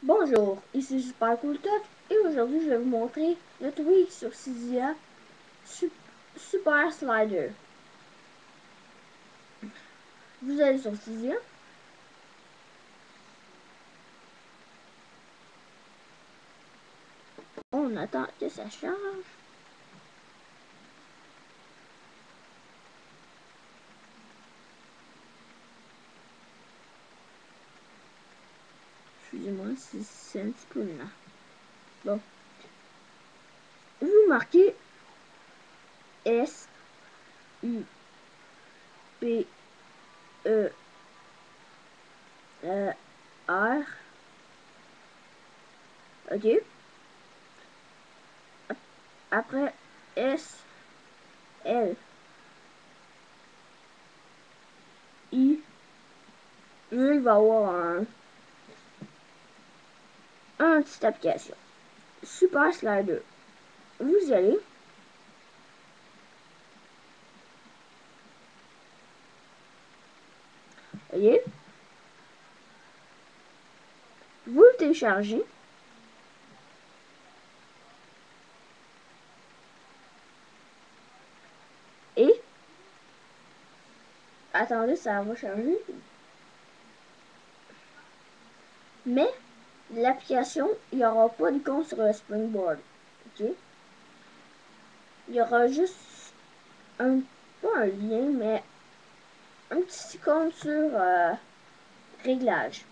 Bonjour, ici Super Cool Touch et aujourd'hui je vais vous montrer le tweak sur Cydia Super Slider. Vous allez sur Cydia. On attend que ça charge. Excusez-moi si c'est un petit peu lent. Bon. Vous marquez S U P E R. OK. Après S L I. Il va y avoir un petite application. Super Slider. Vous y allez. Voyez? Vous le téléchargez. Et attendez, ça va charger. Mais l'application, il n'y aura pas d'icône sur le Springboard. OK? Il y aura juste pas un lien, mais un petit icône sur réglage.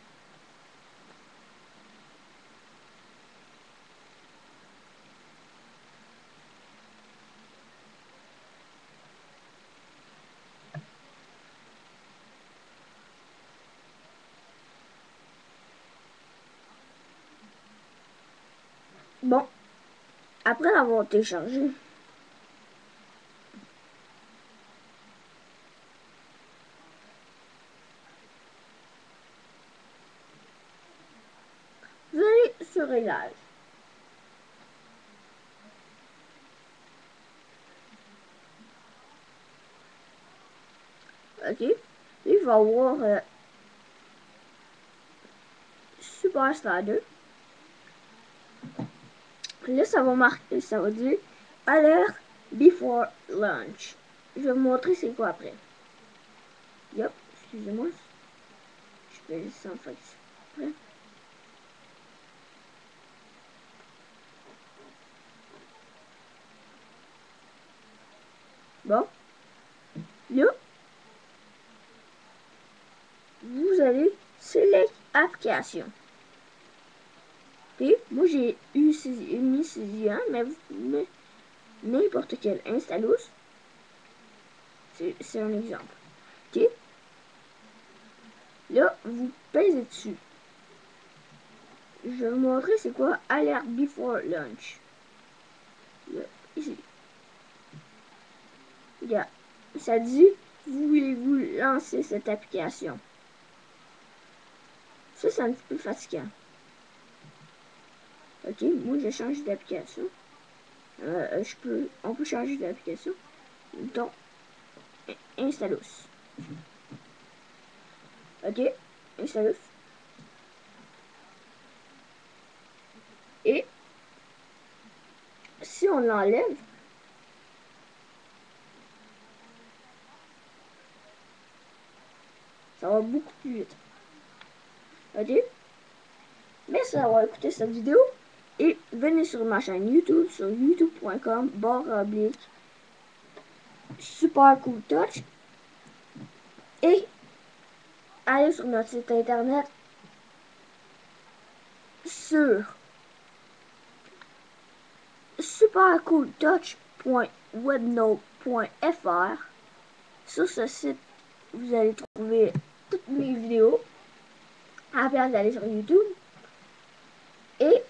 Bon, après l'avoir téléchargé, vous allez sur réglage. OK? Il va avoir Super Slider. Là, ça va marquer, ça va dire alerte before launch. Je vais vous montrer c'est quoi après. Yep, excusez-moi. Je fais juste en fait exprès. Bon, là, vous allez select application. Et moi j'ai mis Cydia, mais vous pouvez n'importe quel Installous. C'est un exemple. OK? Là, vous pèsez dessus. Je vais vous montrer c'est quoi Alert Before Launch. Là, ici. Regarde. Ça dit, voulez-vous lancer cette application? Ça, c'est un petit peu fatigant. OK, moi, je change d'application. On peut changer d'application. Donc, Installous. OK, Installous. Et si on l'enlève, ça va beaucoup plus vite. OK? Merci d'avoir écouté cette vidéo et venez sur ma chaîne YouTube sur youtube.com// Super Cool Touch et allez sur notre site internet sur supercooltouch.webnode.fr. Sur ce site, vous allez trouver toutes mes vidéos à la place d'aller sur YouTube. Et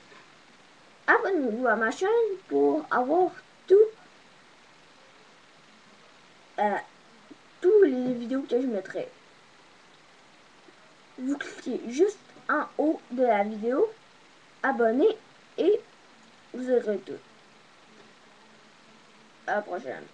abonnez-vous à ma chaîne pour avoir tous les vidéos que je mettrai. Vous cliquez juste en haut de la vidéo, abonner et vous aurez tout. À la prochaine.